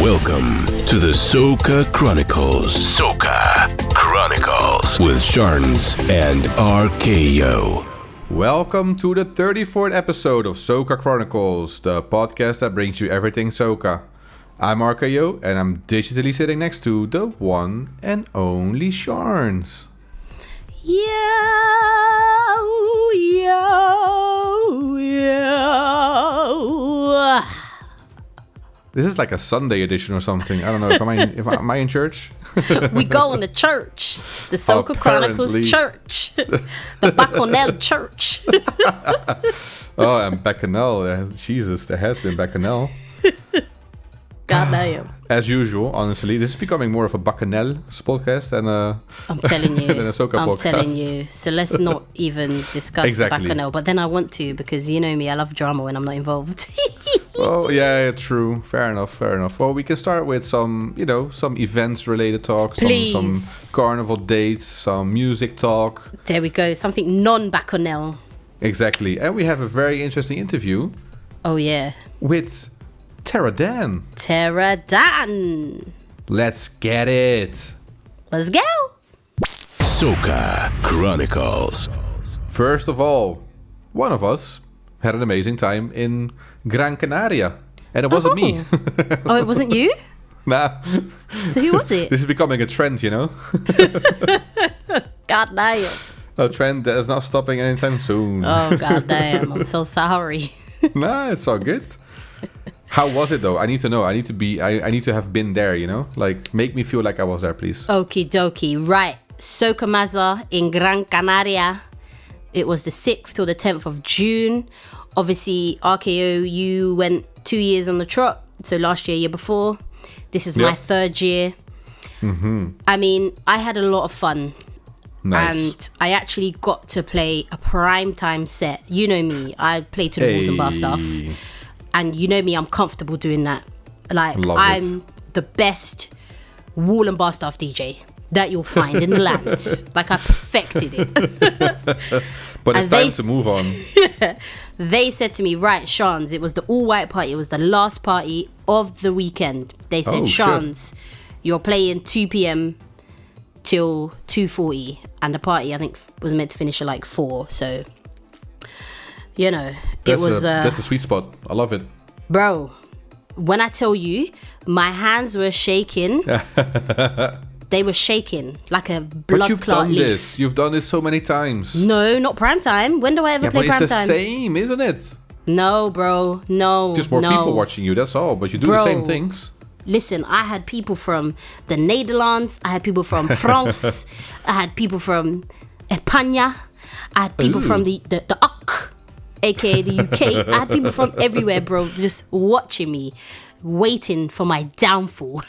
Welcome to the Soca Chronicles. Soca Chronicles with Sharnz and Arkayo. Welcome to the 34th episode of Soca Chronicles, the podcast that brings you everything Soca. I'm Arkayo, and I'm digitally sitting next to the one and only Sharnz. Yo. This is like a Sunday edition or something. I don't know. Am I in church? We go in the church. The Soca Chronicles Church. The Bacchanal Church. Oh, and Bacchanal. Jesus, there has been Bacchanal. Goddamn. As usual, honestly. This is becoming more of a Bacchanal podcast than a Soca podcast. I'm telling you. So let's not even discuss the Bacchanal. But then I want to, because you know me, I love drama when I'm not involved. Oh, yeah, true. Fair enough. Well, we can start with some events-related talk, some carnival dates, some music talk. There we go. Something non-Bacchanal. Exactly. And we have a very interesting interview. Oh, yeah. With Terrah Dan. Terrah Dan. Let's get it. Let's go. Soca Chronicles. First of all, one of us had an amazing time in Gran Canaria. And it wasn't me. Oh, it wasn't you? Nah. So who was it? This is becoming a trend, you know? God damn. A trend that is not stopping anytime soon. Oh, god damn. I'm so sorry. Nah, it's all good. How was it though? I need to know. I need to have been there, you know? Like, make me feel like I was there, please. Okie dokie. Right. Soca Mazza in Gran Canaria. It was the 6th till the 10th of June. Obviously, Arkayo, you went 2 years on the trot. So last year before. This is my third year. Mm-hmm. I mean, I had a lot of fun. Nice. And I actually got to play a primetime set. You know me. I play to the walls and bar stuff. And you know me, I'm comfortable doing that. Like, I'm the best wall and bar staff DJ that you'll find in the land. Like, I perfected it. But it's time to move on. They said to me, right, Sharnz, it was the all-white party. It was the last party of the weekend. They said, Sharnz, you're playing 2 p.m. till 2:40. And the party, I think, was meant to finish at like 4. So... You know, that's a sweet spot. I love it. Bro, when I tell you, my hands were shaking. They were shaking like a blood clot leaf. You've done this so many times. No, not prime time. When do I ever play prime time? It's the same, isn't it? No, bro. No. Just more people watching you, that's all. But you do the same things. Listen, I had people from the Netherlands. I had people from France. I had people from España. I had people from the UK, aka the UK. I had people from everywhere, bro, just watching me, waiting for my downfall.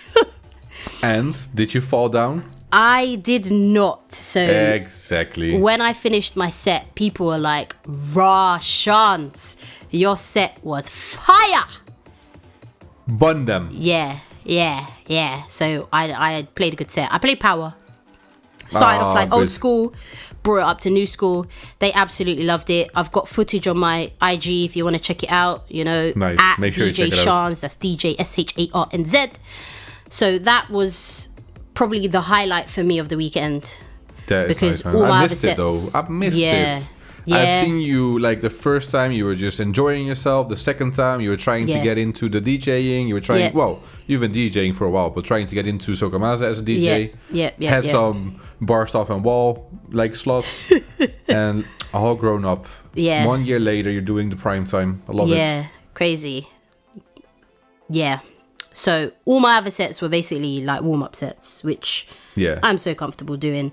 And did you fall down? I did not. So exactly. When I finished my set, people were like, "Raw Sharnz, your set was fire." Bun them. Yeah. So I played a good set. I played power. Started off like old school, brought it up to new school. They absolutely loved it. I've got footage on my IG if you want to check it out. You know, nice. At Make sure DJ you check it Sharnz. That's DJ SHARNZ. So that was probably the highlight for me of the weekend. That because nice, all my I other missed sets, it though. I missed it. Yeah. I've seen you, like, the first time you were just enjoying yourself. The second time you were trying to get into the DJing. You were trying, well, you've been DJing for a while, but trying to get into Soca Mazza as a DJ. Had some bar stuff and wall, like, slots. And all grown up. Yeah. 1 year later, you're doing the prime time. I love it. Yeah, crazy. Yeah. So all my other sets were basically like warm-up sets, which I'm so comfortable doing.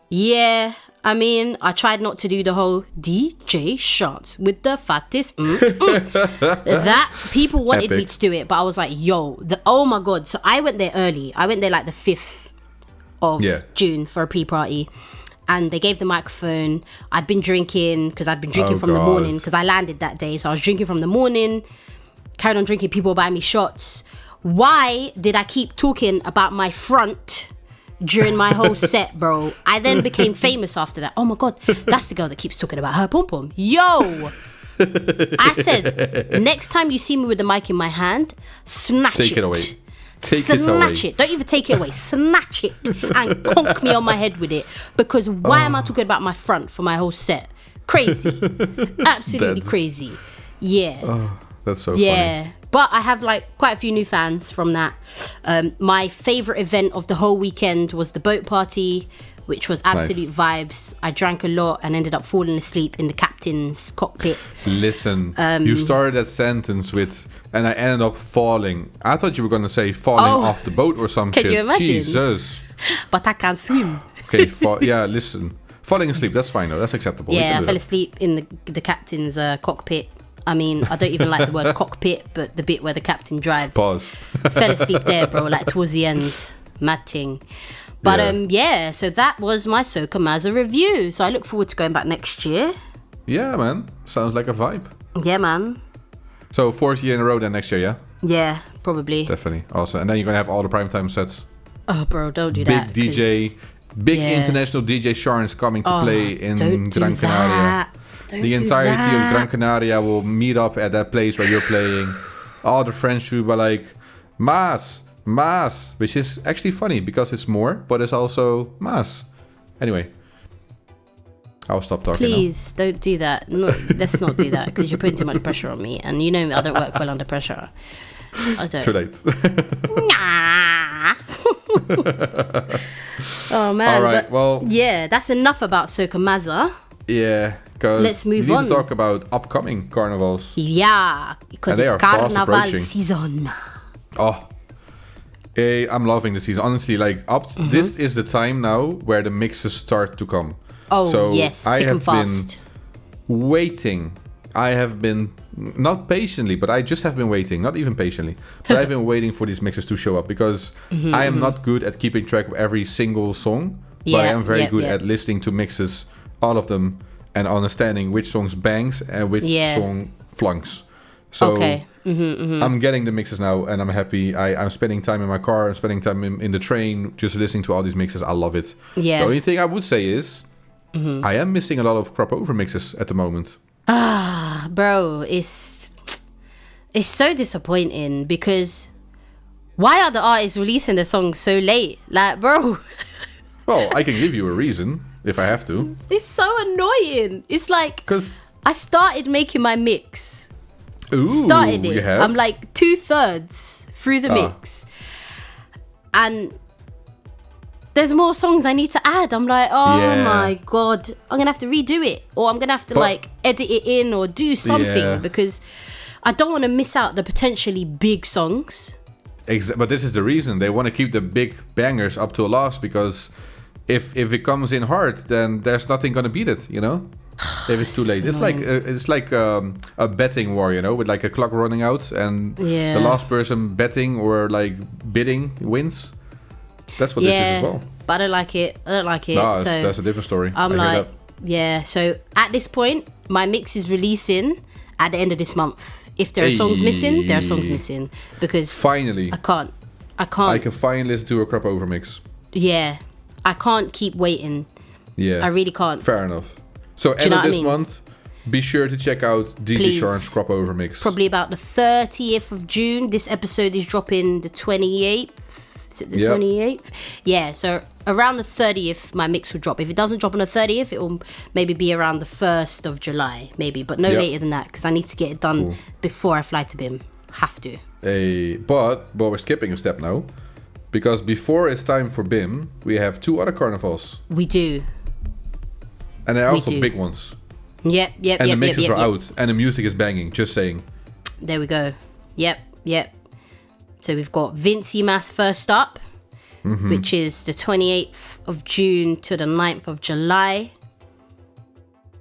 Yeah. I mean, I tried not to do the whole DJ Sharnz with the fattest. That people wanted me to do it, but I was like, yo, oh my God. So I went there early. I went there like the 5th of June for a pre-party. And they gave the microphone. I'd been drinking because I'd been drinking from the morning because I landed that day. So I was drinking from the morning, carried on drinking. People were buying me shots. Why did I keep talking about my front during my whole set, bro? I then became famous after that. Oh my God, that's the girl that keeps talking about her pom-pom. Yo, I said, next time you see me with the mic in my hand, snatch it. Take it away. Snatch it. Don't even take it away. Snatch it and conk me on my head with it. Because why am I talking about my front for my whole set? Crazy. Absolutely crazy. Yeah. Oh, that's so funny. But I have like quite a few new fans from that. My favorite event of the whole weekend was the boat party, which was absolute vibes. I drank a lot and ended up falling asleep in the captain's cockpit. Listen, you started that sentence with, and I ended up falling. I thought you were going to say falling off the boat or some shit. Can you imagine? Jesus. But I can't swim. Okay, listen. Falling asleep, that's fine though. That's acceptable. Yeah, I fell asleep in the captain's cockpit. I mean, I don't even like the word cockpit, but the bit where the captain drives. Pause. Fell asleep there, bro, like towards the end. Mad thing. But so that was my Soca Mazza review. So I look forward to going back next year. Yeah, man. Sounds like a vibe. Yeah, man. So 4th year in a row then next year, yeah? Yeah, probably. Definitely. Also, and then you're going to have all the primetime sets. Oh, bro, don't do that. Big DJ, international DJ Sharnz coming to play in Gran Canaria. The entirety of Gran Canaria will meet up at that place where you're playing. All the French will be like, Maas, which is actually funny because it's more, but it's also Maas. Anyway, I'll stop talking. Please don't do that. No, let's not do that because you're putting too much pressure on me, and you know I don't work well under pressure. I don't. Too late. Oh man. All right. Well. Yeah, that's enough about Soca Mazza. Yeah, because let's move we need on to talk about upcoming carnivals. Yeah, because it's carnival season. Oh, I'm loving the season. Honestly, like this is the time now where the mixes start to come. Oh, so yes, I have fast. Been waiting. I have been not patiently, but I just have been waiting. Not even patiently, but I've been waiting for these mixes to show up because I am not good at keeping track of every single song, but I am very good at listening to mixes, all of them, and understanding which songs bangs and which song flunks. So I'm getting the mixes now, and I'm happy. I'm spending time in my car. I'm spending time in the train, just listening to all these mixes. I love it. Yeah. The only thing I would say is I am missing a lot of crop over mixes at the moment. Bro, it's so disappointing because why are the artists releasing the songs so late? Like, bro. Well, I can give you a reason if I have to. It's so annoying. It's like, because I started making my mix. Ooh, started it. You have? I'm like 2/3 through the mix, and there's more songs I need to add. I'm like, my god, I'm gonna have to redo it, or I'm gonna have to edit it in or do something because I don't want to miss out the potentially big songs. But this is the reason they want to keep the big bangers up to last, because if it comes in hard, then there's nothing gonna beat it, you know. If it's too late, it's like a betting war, you know, with like a clock running out, and the last person betting or like bidding wins. That's what this is as well. But I don't like it. No, that's a different story. I'm like, so at this point, my mix is releasing at the end of this month. If there are songs missing, there are songs missing, because finally I can't. I can finally listen to a crop over mix. Yeah, I can't keep waiting. Yeah, I really can't. Fair enough. So end of this month, be sure to check out DJ Sharnz crop over mix. Probably about the 30th of June. This episode is dropping the 28th. Is it the 28th? Yeah, so around the 30th, my mix will drop. If it doesn't drop on the 30th, it will maybe be around the 1st of July, maybe, but no later than that, because I need to get it done before I fly to BIM. Have to. But we're skipping a step now, because before it's time for BIM, we have 2 other carnivals. We do. And they're also big ones. Yep. And the mixes are out, and the music is banging, just saying. There we go. Yep. So we've got Vincy Mas first up, which is the 28th of June to the 9th of July.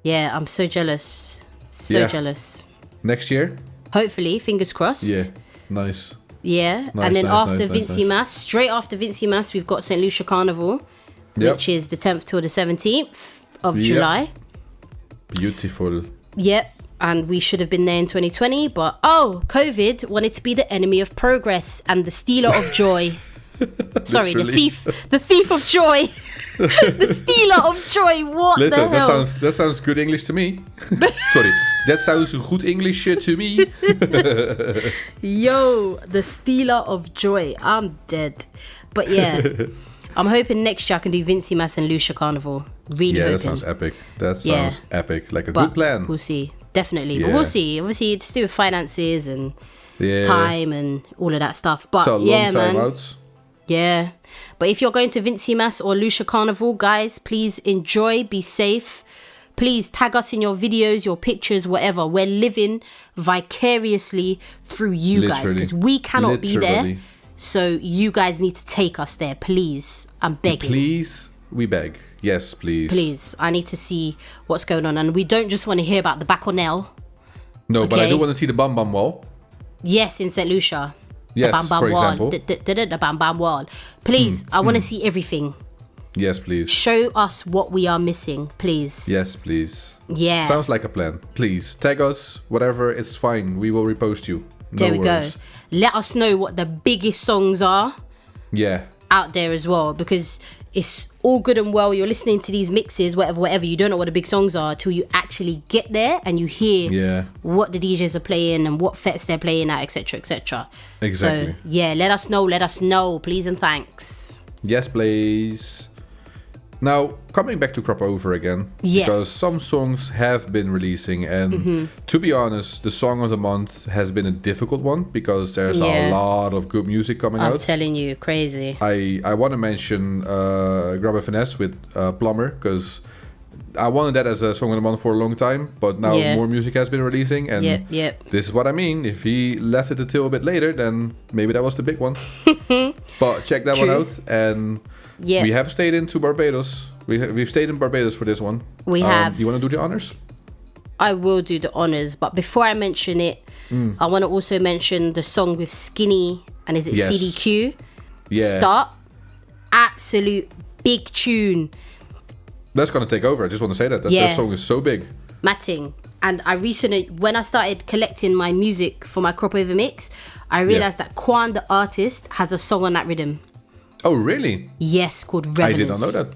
Yeah, I'm so jealous. Jealous. Next year? Hopefully, fingers crossed. Yeah, nice. Yeah, and then after Vincy Mas, straight after Vincy Mas, we've got St. Lucia Carnival, which is the 10th till the 17th of July. Beautiful. Yep. And we should have been there in 2020, but COVID wanted to be the enemy of progress and the stealer of joy. Sorry, the thief of joy. The stealer of joy. What Listen, the hell? that sounds good English to me. Sorry, that sounds good English to me. Yo, the stealer of joy. I'm dead. But yeah, I'm hoping next year I can do Vincy Mas and Lucia Carnival. Really hoping. That sounds epic. That sounds epic. Like a good plan. We'll see. Definitely. But we'll see. Obviously, it's to do with finances and time and all of that stuff. But so yeah, long time man. Out. Yeah. But if you're going to Vincy Mas or Lucia Carnival, guys, please enjoy, be safe. Please tag us in your videos, your pictures, whatever. We're living vicariously through you guys because we cannot be there. So you guys need to take us there, please. I'm begging. Please, we beg. Yes, please. Please, I need to see what's going on. And we don't just want to hear about the Bacchanal. No, but I do want to see the Bam Bam Wall. Yes, in St. Lucia. Yes, the Bam Bam for Wall. example. The Bam Bam Wall. Please, I want to see everything. Yes, please. Show us what we are missing, please. Yes, please. Yeah. Sounds like a plan. Please, tag us, whatever, it's fine. We will repost you. There we go. Let us know what the biggest songs are out there as well, because it's all good and well you're listening to these mixes, whatever, you don't know what the big songs are till you actually get there and you hear what the DJs are playing and what fets they're playing at, etc. Exactly. So let us know, please and thanks. Yes, please. Now, coming back to Crop Over again, because some songs have been releasing, and to be honest, the song of the month has been a difficult one because there's a lot of good music coming out. I'm telling you, crazy. I want to mention Grab a Finesse with Plumber, because I wanted that as a song of the month for a long time, but now more music has been releasing, and this is what I mean. If he left it until a bit later, then maybe that was the big one. But check that one out, and... we have stayed into Barbados. We've stayed in Barbados for this one. We have. Do you want to do the honors? I will do the honors, but before I mention it, I want to also mention the song with Skinny and is it CDQ? Start. Absolute big tune. That's gonna take over. I just want to say that song is so big. Matting. And I recently, when I started collecting my music for my Crop Over mix, I realized that Quan the artist has a song on that rhythm. Oh, really? Yes, called Revelers. I did not know that.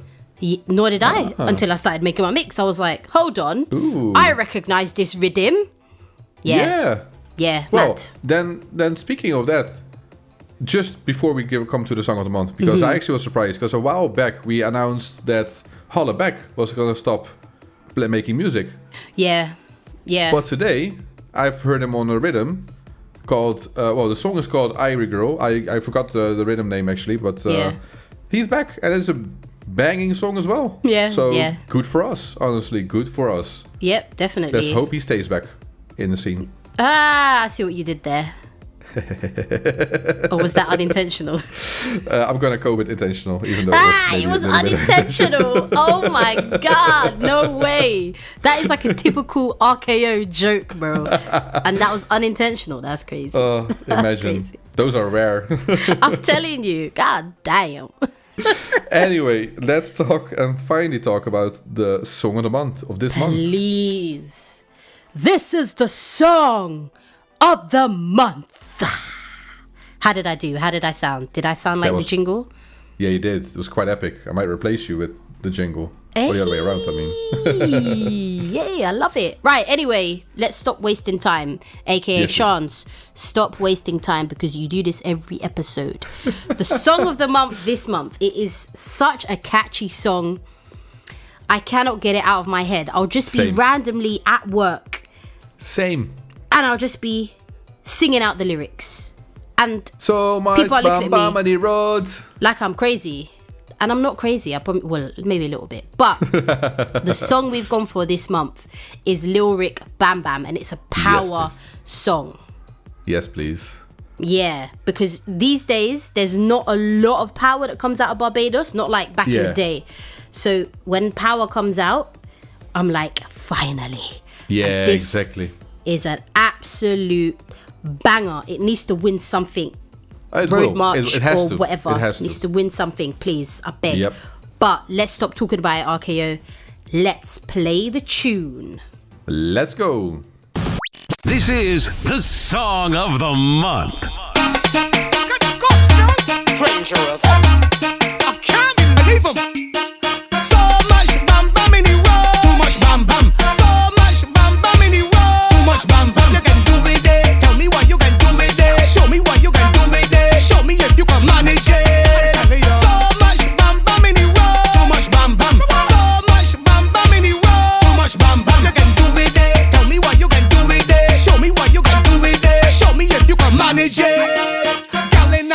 Nor did I until I started making my mix. I was like, hold on. Ooh. I recognize this rhythm. Yeah, well, mad. then speaking of that, just before we come to the song of the month, because I actually was surprised, because a while back we announced that Holla Back was going to stop making music. Yeah. But today, I've heard him on a rhythm called, the song is called Irie Girl. I forgot the rhythm name actually, but he's back, and it's a banging song as well. So good for us, honestly, good for us. Yep, definitely. Let's hope he stays back in the scene. I see what you did there. Or was that unintentional? I'm gonna go with intentional, even though it was unintentional. Oh my god, no way. That is like a typical Arkayo joke, bro. And that was unintentional. That's crazy. Imagine. Crazy. Those are rare. I'm telling you, god damn. Anyway, let's finally talk about the song of the month of this month. Please. This is the song of the month. How did I do? How did I sound? Did I sound like the jingle? Yeah, you did. It was quite epic. I might replace you with the jingle. Or the other way around, I mean. Yeah, I love it. Right, anyway, let's stop wasting time. AKA Sharnz, stop wasting time because you do this every episode. The song of the month this month. It is such a catchy song. I cannot get it out of my head. I'll just be randomly at work. Same. And I'll just be singing out the lyrics. And so much people are looking bam at me on the road. like I'm crazy. And I'm not crazy. Maybe a little bit. But the song we've gone for this month is Lil Rick Bam Bam. And it's a power song. Yes, please. Yeah, because these days, there's not a lot of power that comes out of Barbados. Not like back in the day. So when power comes out, I'm like, finally. Yeah, exactly. Is an absolute banger. It needs to win something. Road March or whatever. It needs to win something, please. I beg. Yep. But let's stop talking about it, RKO. Let's play the tune. Let's go. This is the song of the month. Dangerous. I can't believe him.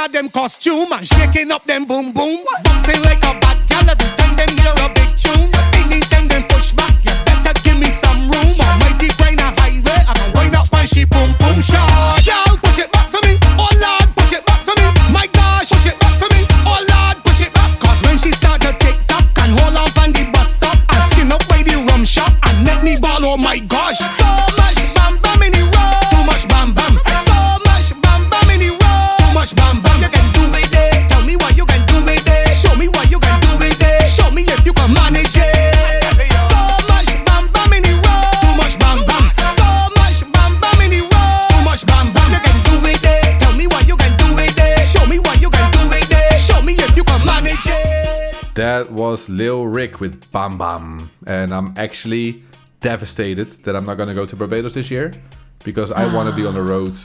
of them costume and shaking up them boom boom. Bouncing like a bad gal every time them hear a big tune. Anytime them push back, you better give me some room. Almighty grind a highway, I can wind up and she boom boom shot. Y'all push it back for me, oh Lord, push it back for me. My gosh, push it back for me, oh Lord, push it back. Cause when she start to tick tock and hold on the bus stop and skin up by the rum shop and let me ball, oh my gosh. So much bam bam in the road, too much bam bam. So much bam bam in the road, too much bam bam. You can do it there, tell me what you can do it there. Show me what you can do it there. Show me if you can manage it. So much bam bam in the road, too much bam bam. So much bam bam in the road, too much bam bam. You can do it there, tell me what you can do it there. Show me what you can do it there. Show me if you can manage it. That was Lil Rick with Bam Bam. And I'm actually devastated that I'm not going to go to Barbados this year because I want to be on the road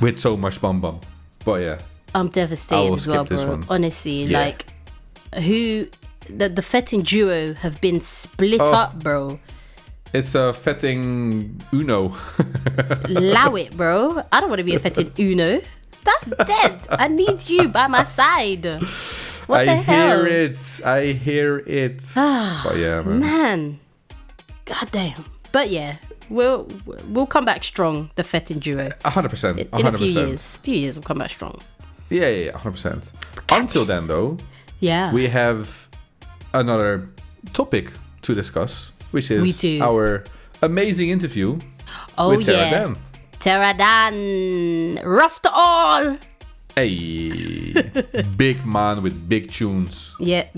with so much Bam Bam. But yeah. I'm devastated as well, bro. Honestly, like, the fetting duo have been split up, bro. It's a fetting Uno. Allow it, bro. I don't want to be a fetting Uno. That's dead. I need you by my side. What the hell? I hear it. But yeah, man. God damn. But yeah, we'll come back strong, the fetting duo. 100%. In a few years we'll come back strong. Yeah, 100%. Until then, though, we have another topic to discuss, which is our amazing interview with Terrah Dan. Terrah Dan, rough to all. Hey, big man with big tunes. Yep.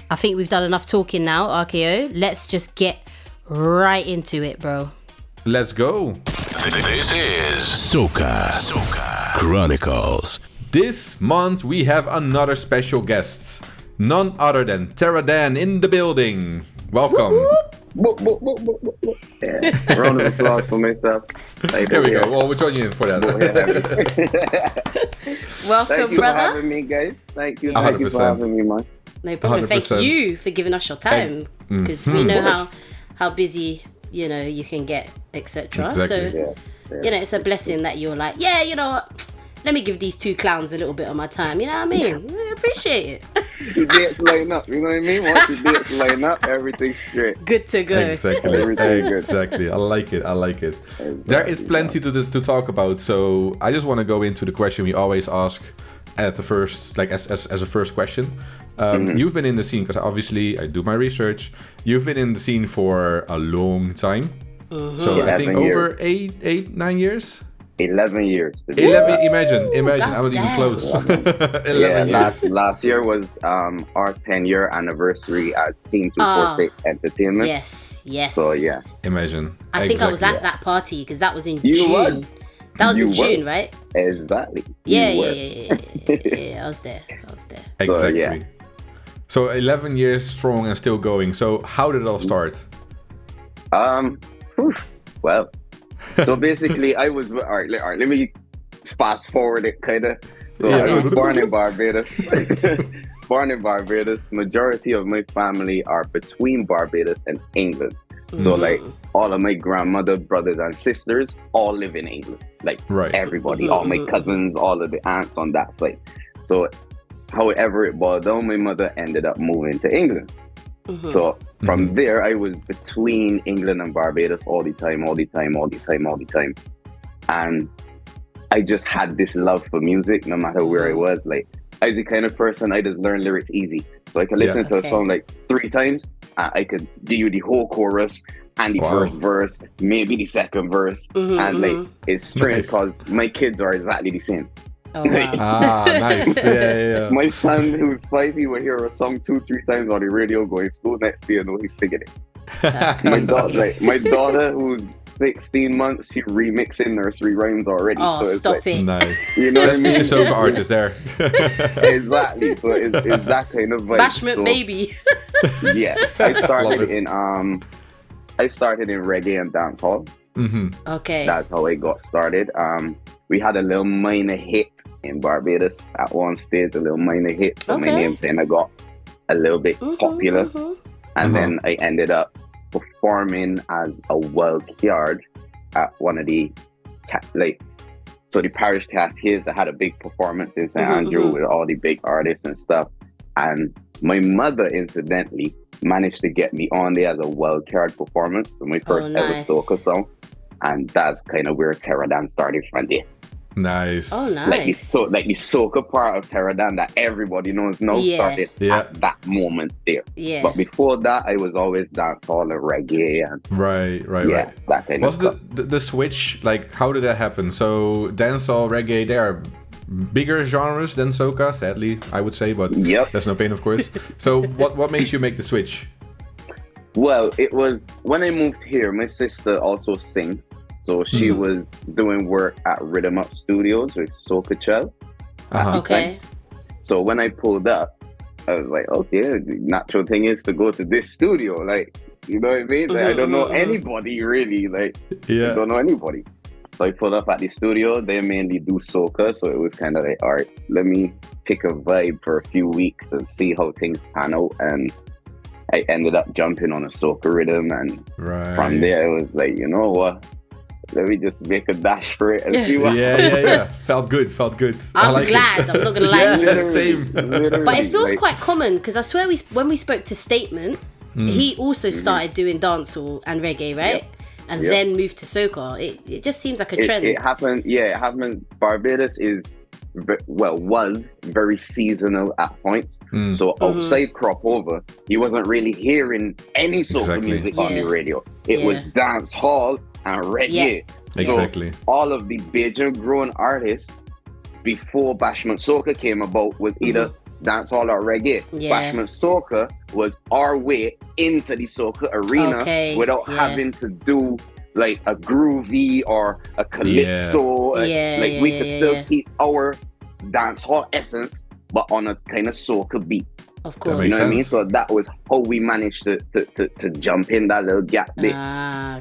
I think we've done enough talking now, Arkayo. Let's just get right into it, bro. Let's go. This is Soca Chronicles. This month we have another special guest. None other than Terrah Dan in the building. Welcome. Yeah. Round of applause for myself. Here we go. Well, we'll join you in for that. Welcome, Thank you brother. for having me, guys. Thank you 100%. for having me, man. No problem. 100%. Thank you for giving us your time, because we know how busy you can get, etc. Exactly. So it's a blessing that you're like, you know what? Let me give these two clowns a little bit of my time. You know what I mean? We appreciate it. The dates line up. You know what I mean? Once the dates line up, everything's straight. Good to go. Exactly. I like it. Exactly. There is plenty to talk about. So I just want to go into the question we always ask at the first, like as a first question. You've been in the scene, because obviously I do my research. You've been in the scene for a long time. So I think over 9 years. 11 years. 11. Imagine. I'm not even close. 11 years. Last year was our 10-year anniversary as Team 246 Entertainment. Yes. So yeah. Imagine. I think I was at that party because that was in June. You was. That was in June, right? Exactly. Yeah. I was there. Exactly. So 11 years strong and still going. So how did it all start? Well, so basically I was, all right, let me fast forward it kind of. So I was born in Barbados. Majority of my family are between Barbados and England. So like all of my grandmother, brothers and sisters all live in England. Like everybody, all my cousins, all of the aunts on that side. So however it boiled down, my mother ended up moving to England. So from there, I was between England and Barbados all the time. And I just had this love for music no matter where I was. Like, I was the kind of person, I just learn lyrics easy. So I could listen to a song like 3 times. I could do the whole chorus and the first verse, maybe the second verse. And like, it's strange because my kids are exactly the same. Oh, wow. Nice. Yeah. My son, who's 5, he will hear a song 2-3 times on the radio going school. Next day, you know he's singing it. That's crazy. My daughter, who's 16 months, she remixing nursery rhymes already. Oh, so stop it. Nice. You know what I mean? That's Soca artist there. Exactly. So it's that kind of vibe. Bashment baby. Yeah. I started in reggae and dancehall. Okay. That's how I got started. We had a little minor hit in Barbados at one stage, a little minor hit. So my name kind of got a little bit popular. And then I ended up performing as a wild card at one of the So the parish cafes, they had a big performance in St. Andrew with all the big artists and stuff. And my mother, incidentally, managed to get me on there as a wild card performance for my first ever soca song. And that's kind of where Terrah Dan started from there. Nice. Oh, nice. Like the soca part of Terrah Dan that everybody knows now started at that moment there. Yeah. But before that, I was always dancehall and reggae and right. That kind of stuff. The switch, like, how did that happen? So dancehall, reggae, they are bigger genres than soca, sadly, I would say, but that's no pain, of course. So what makes you make the switch? Well, it was when I moved here, my sister also sings. So she was doing work at Rhythm Up Studios with Soca Child. Okay. So when I pulled up, I was like, okay, the natural thing is to go to this studio. Like, you know what I mean? Like, I don't know anybody really. Like, I don't know anybody. So I pulled up at the studio. They mainly do soca. So it was kind of like, all right, let me pick a vibe for a few weeks and see how things pan out. And I ended up jumping on a soca rhythm. And from there, it was like, you know what? Let me just make a dash for it and see what happens. Felt good. I'm glad. I'm not going to lie to you. Same. But it feels quite common because I swear when we spoke to Statement, he also started doing dancehall and reggae, right? And then moved to soca. It just seems like a trend. It happened. It happened. Barbados was very seasonal at points. So outside crop over, he wasn't really hearing any soca music on the radio. It was dance hall and reggae. Exactly. So all of the Bajan grown artists before Bashment Soca came about was either dancehall or reggae. Bashment Soca was our way into the soca arena without having to do like a groovy or a calypso. We could still keep our dancehall essence, but on a kind of soca beat. Of course. You know what I mean? So that was how we managed to jump in that little gap there.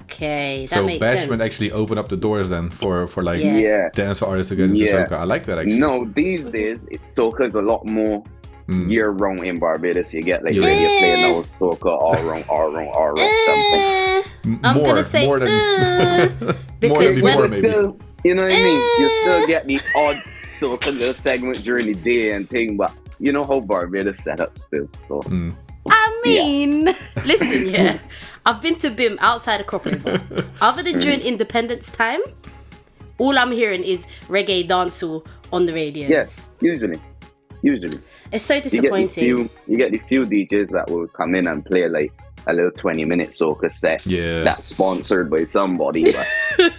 Okay, that so makes sense. So Bashment actually opened up the doors then for dance artists to get into soca. I like that actually. No, these days soca is a lot more year round in Barbados. You get like radio playing now soca all round something. I'm gonna say more than because before, maybe. Still, you know what I mean? You still get the odd soca little segment during the day and thing, but you know how Barbados set up still. So. I mean, listen, I've been to BIM outside of Crop River. Other than during Independence time, all I'm hearing is reggae dancehall on the radios. Yes, usually. It's so disappointing. You get the few DJs that will come in and play like a little 20-minute soca set that's sponsored by somebody. But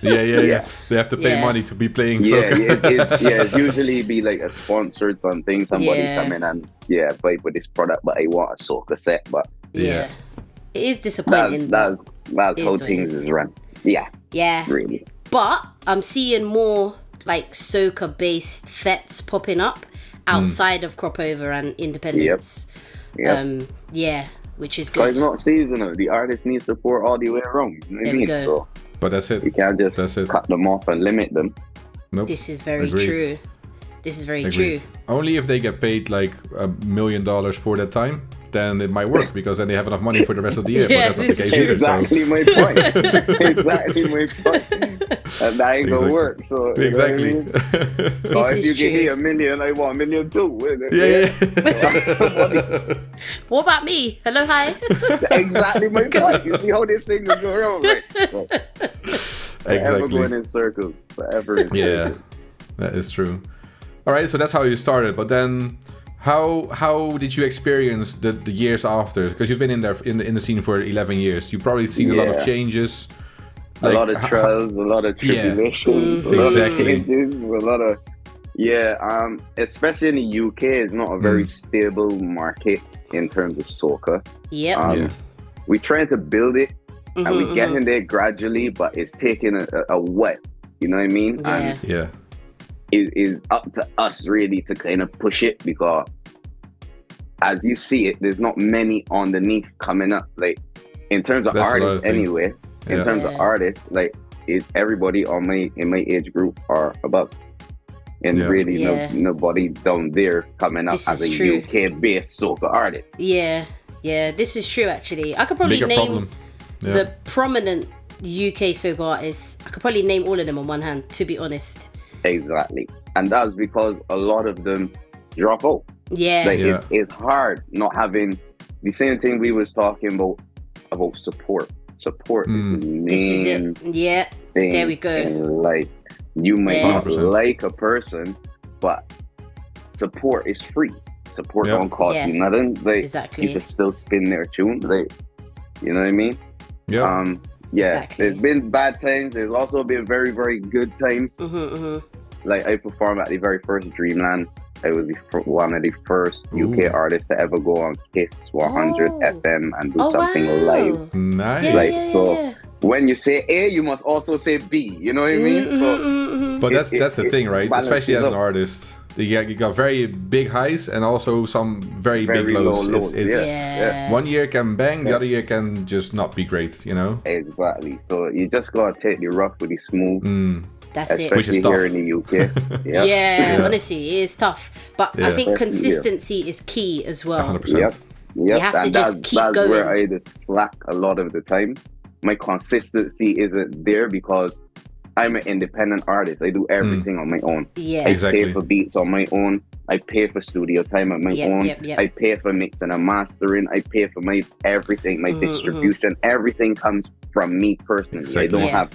They have to pay money to be playing soca. It's usually be like a sponsored something. Somebody come in and vibe with this product, but I want a soca set. But it is disappointing. That's how things is run. Yeah, really. But I'm seeing more like soca based fetes popping up outside of Crop Over and Independence. Which is good. So it's not seasonal. The artists need support all the way around. You know what I mean? So but that's it. You can't just cut them off and limit them. Nope. This is very true. Only if they get paid like $1 million for that time, then it might work because then they have enough money for the rest of the year. But that's not the case either. Exactly my point. And that ain't gonna work. So exactly. Or if you give me $1 million, I want $1 million too. What about me? Hello, hi. Exactly my point. You see how this thing is going on, right? So, forever going in circles. Forever. That is true. All right, so that's how you started. But then, how did you experience the years after? Because you've been in the scene for 11 years. You've probably seen a lot of changes. A lot of trials, a lot of tribulations, a lot of changes, a lot of especially in the UK, it's not a very stable market in terms of soca. We're trying to build it, and we're getting there gradually, but it's taking a while. You know what I mean? It is up to us really to kind of push it, because as you see it, there's not many underneath coming up. Like in terms of artists, anyway. In terms of artists, like everybody in my age group are above, and really nobody down there coming up as a UK based soca artist. This is true. Actually, I could probably name the prominent UK soca artists. I could probably name all of them on one hand, to be honest. Exactly. And that's because a lot of them drop out. Yeah. It's hard not having the same thing we was talking about support. Support is the main This is it. Yeah. thing There we go. in life. You might not 100%. like a person, but support is free. Support don't cost you nothing. Like, exactly. you can still spin their tune. Like, you know what I mean? Yeah. Exactly. There's been bad times. There's also been very, very good times. Like, I performed at the very first Dreamland. I was one of the first UK artists to ever go on Kiss 100 FM and do something live. Nice. When you say A, you must also say B. You know what I mean? But that's the thing, right? Especially as an artist. You got very big highs and also some very big lows. Low lows. It's one year can bang, the other year can just not be great, you know? Exactly. So you just gotta take the rough with the smooth. That's it. Especially here in the UK. Yeah, honestly, it is tough. But I think consistency is key as well. 100%. Yep. You have to just keep that's going. Where I just slack a lot of the time. My consistency isn't there because I'm an independent artist. I do everything on my own. Yeah, I pay for beats on my own. I pay for studio time on my own. I pay for mixing and mastering. I pay for my everything, my distribution. Everything comes from me personally. Exactly. I don't have,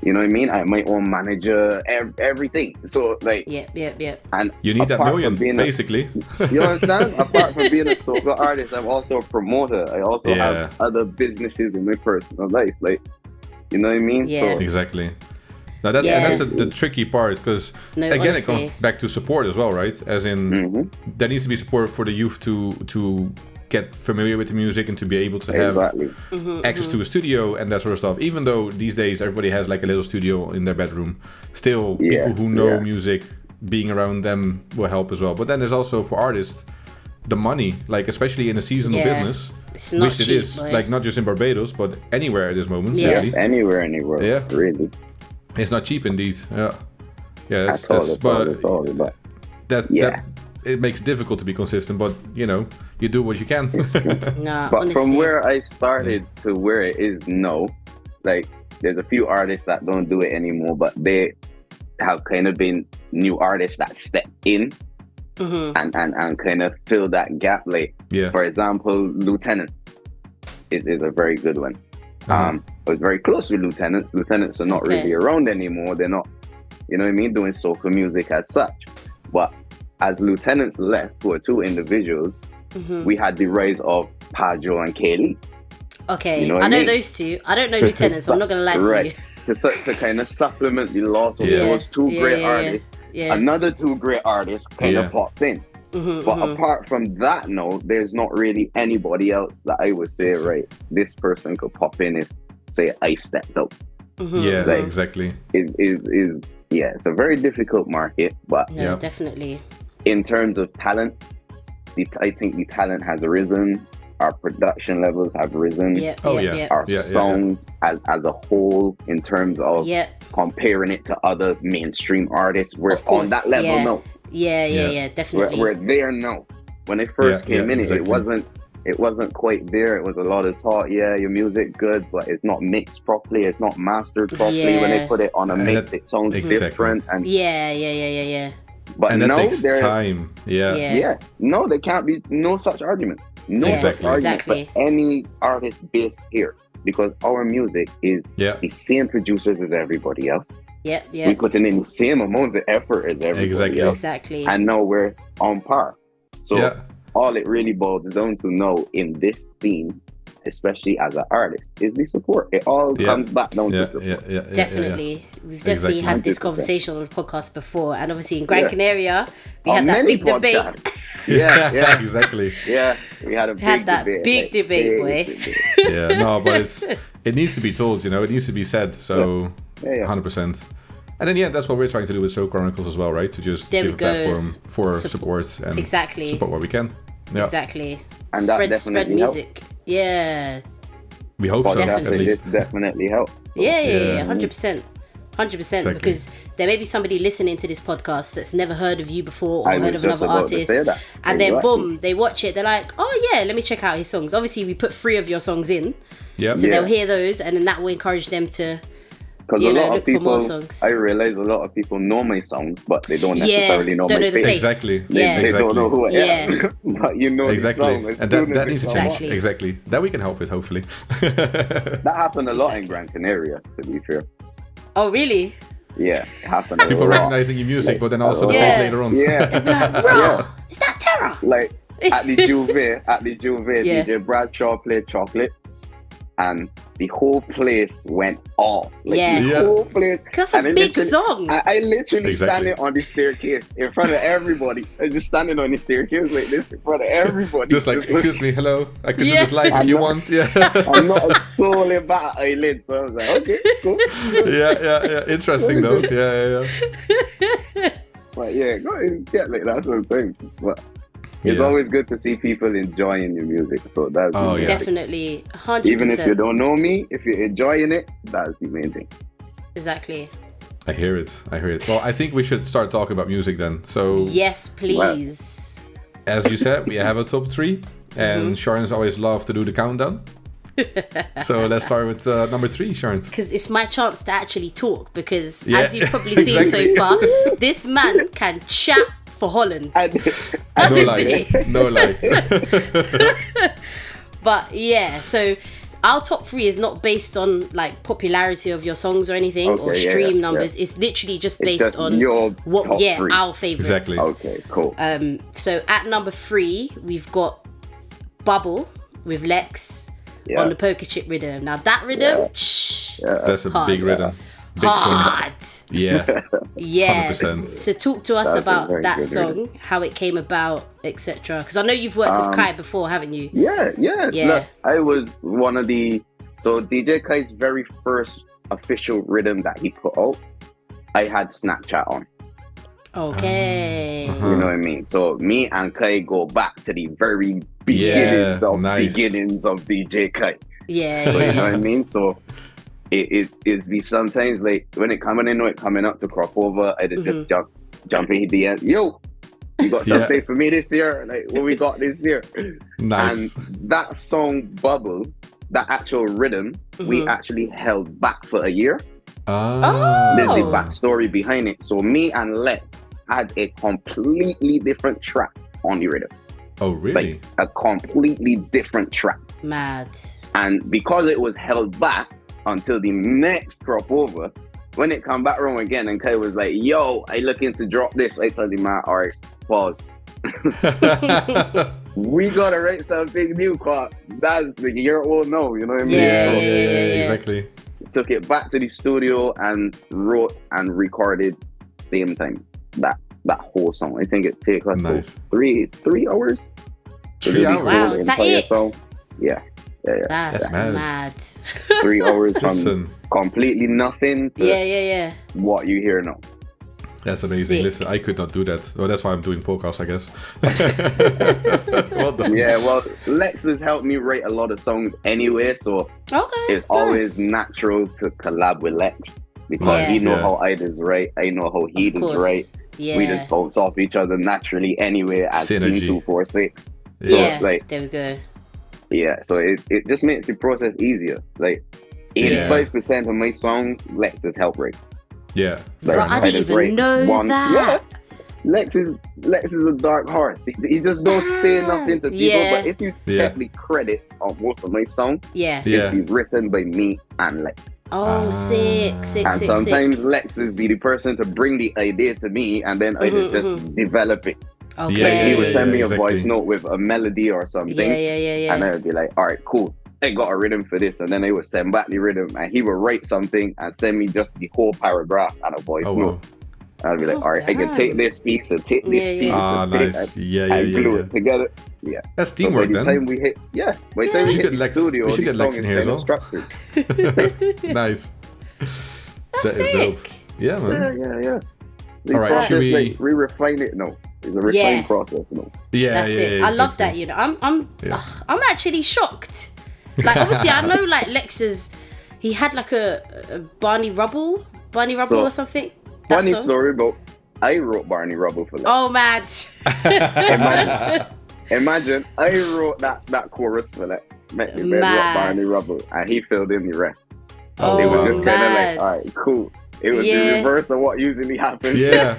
you know what I mean? I have my own manager, everything. So like, and you need that million, basically. You understand? Apart from being a soca artist, I'm also a promoter. I also have other businesses in my personal life. Like, you know what I mean? Yeah. So, exactly. Now that's the tricky part, because again it comes back to support as well, right? As in there needs to be support for the youth to get familiar with the music and to be able to have access to a studio and that sort of stuff. Even though these days everybody has like a little studio in their bedroom, still people who know music, being around them will help as well. But then there's also for artists the money, like especially in a seasonal business, it's not which cheap, it is, like not just in Barbados but anywhere at this moment. Anywhere in the world. Yeah, really. It's not cheap indeed. Yeah, that's it makes it difficult to be consistent, but you know, you do what you can. Nah, but honestly, from where I started to where it is now, like there's a few artists that don't do it anymore, but they have kind of been new artists that step in and kind of fill that gap. Like for example, Lieutenant is a very good one. I was very close with Lieutenants. Lieutenants are not really around anymore. They're not, you know what I mean, doing soca music as such. But as Lieutenants left, who are two individuals, we had the rise of Padjo and Kaylee. Okay, you know I know those two. I don't know Lieutenants, so I'm not going to lie to you. To kind of supplement the loss of those two great artists, another two great artists kind of popped in. But apart from that, no, there's not really anybody else that I would say, right, this person could pop in if, say, I stepped out. Exactly. It's a very difficult market, but definitely. In terms of talent, I think the talent has risen. Our production levels have risen. Our songs as a whole, in terms of comparing it to other mainstream artists, we're on that level now. Yeah, definitely. We're there now. When I first came in, it wasn't quite there. It was a lot of talk. Yeah, your music good, but it's not mixed properly. It's not mastered properly. When they put it on a mix, it sounds different. And But and that no, takes time. No, there can't be no such argument. No such argument for any artist based here, because our music is the same producers as everybody else. We putting in the same amounts of effort as everybody else. And now we're on par. So all it really boils down to now in this scene, especially as an artist, is the support. It all comes back down to support. Definitely. We've definitely had this conversation on the podcast before, and obviously in Gran Canaria we had that big debate. Exactly. We had a big debate, boy. But it needs to be told, you know, it needs to be said. So 100%. And then that's what we're trying to do with Soca Chronicles as well, right? To just give a platform for support and support what we can. Exactly. And spread music. We hope so. Definitely. This definitely helps. So. 100%. 100%, because there may be somebody listening to this podcast that's never heard of you before or heard of another artist, and then boom, they watch it, they're like, oh yeah, let me check out his songs. Obviously we put 3 of your songs in, so they'll hear those, and then that will encourage them to Because a lot of people, I realize a lot of people know my songs, but they don't necessarily know my face. Exactly. They don't know who I am. But you know exactly. the song. And that needs to change. Exactly. That we can help with, hopefully. That happened a lot in Gran Canaria, to be fair. Oh, really? Yeah, it happened a lot. People recognizing your music, but then also the face later on. Yeah. They'd be like, bro, is that Terrah? Like, at the Juve, DJ Bradshaw played Chocolate, and the whole place went off. Like, the whole place. That's a big song. I literally standing on the staircase in front of everybody. I just standing on the staircase like this in front of everybody. Just like, excuse me, hello. I could do this live if you want. Yeah. I'm not a soul in that eyelid. So I was like, okay, cool. Yeah. Interesting though. Yeah. But yeah, like that's the thing. But it's always good to see people enjoying your music. So that's definitely 100%. Even if you don't know me, if you're enjoying it, that's the main thing. Exactly. I hear it. Well, I think we should start talking about music then. So yes, please. As you said, we have a top 3, and Sharnz always love to do the countdown. So let's start with number 3, Sharnz. Because it's my chance to actually talk. Because as you've probably seen so far, this man can chat for Holland. No lie. But yeah, so our top 3 is not based on like popularity of your songs or anything or stream numbers. It's literally just based on what our favorites. Exactly. Okay, cool. So at number 3 we've got Bubble with Lex on the poker chip rhythm. Now that rhythm, that's a big rhythm. Hard. Yeah. 100%. So talk to us about that song, how it came about, etc. Because I know you've worked with Kai before, haven't you? Yeah. Look, I was one of so DJ Kai's very first official rhythm that he put out, I had Snapchat on. Okay. You know what I mean? So me and Kai go back to the very beginnings of DJ Kai. Yeah. So you know what I mean? So it's be sometimes like when it coming up to crop over, I just jump in the end. Yo, you got something for me this year? Like what we got this year? Nice. And that song Bubble, that actual rhythm, we actually held back for a year. There's a backstory behind it. So me and Lex had a completely different track on the rhythm. Oh really? Like a completely different track. Mad. And because it was held back until the next crop over, when it come back around again and Kai was like, yo, I looking to drop this, I told him, alright, pause. We gotta write something new, cause that's the year old now, you know what I mean? Yeah, exactly. Took it back to the studio and wrote and recorded same time that whole song. I think it takes us 3 hours. 3 hours? Wow, is that it? Song. Yeah. That's mad. 3 hours from completely nothing to what you hear now. That's amazing. Listen, I could not do that. Well, that's why I'm doing podcasts, I guess. Well, Lex has helped me write a lot of songs anyway, so it's always natural to collab with Lex because he know how I does write, I know how he does write. We just bounce off each other naturally anyway as Team 246. So there we go. Yeah, so it just makes the process easier. Like 85% of my songs, Lex has helped write. Yeah. Like, I didn't even know that. Yeah. Lex is a dark horse. He just don't say nothing to people. But if you check the credits on most of my songs, it's written by me and Lex. Oh, sick. And sometimes Lex is be the person to bring the idea to me, and then I just develop it. Okay. Like he would send me a voice note with a melody or something. Yeah. And I would be like, all right, cool. I got a rhythm for this. And then I would send back the rhythm and he would write something and send me just the whole paragraph and a voice note. And I'd be like, all right, I can take this piece and take this piece and nice. and glue it together. Yeah. That's teamwork then. By the time we hit, by the time we hit the studio, we should get Lex in here as well. Nice. That's sick. Dope. Yeah, man. Yeah. All right, should we refine it? No. It's a refined process, no. That's it. I love that, you know. I'm actually shocked. Like obviously I know like Lex's he had like a Barney Rubble or something. Funny story, but I wrote Barney Rubble for Lex. Oh mad. Imagine I wrote that chorus for Lex. Met me wrote Barney Rubble and he filled in the rest. It was just kind of like, all right, cool. It was the reverse of what usually happens. Yeah.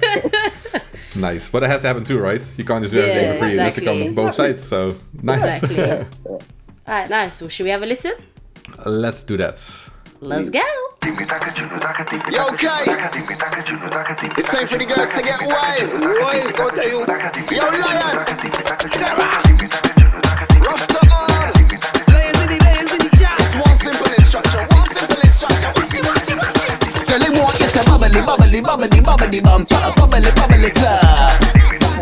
Nice. But it has to happen too, right? You can't just do everything for free. It has to come both sides. So nice. Exactly. All right, nice. Well, should we have a listen? Let's do that. Let's go. Yo, Kai. It's time for the girls to get wild. Wild, go tell you. Yo, Lion. Terrah. Rough to all. Layers in the jazz. One simple instruction. Girl, they want you to bubbly, bubbly, bubbly, bubbly, bumper. Bubbly, bubbly, top.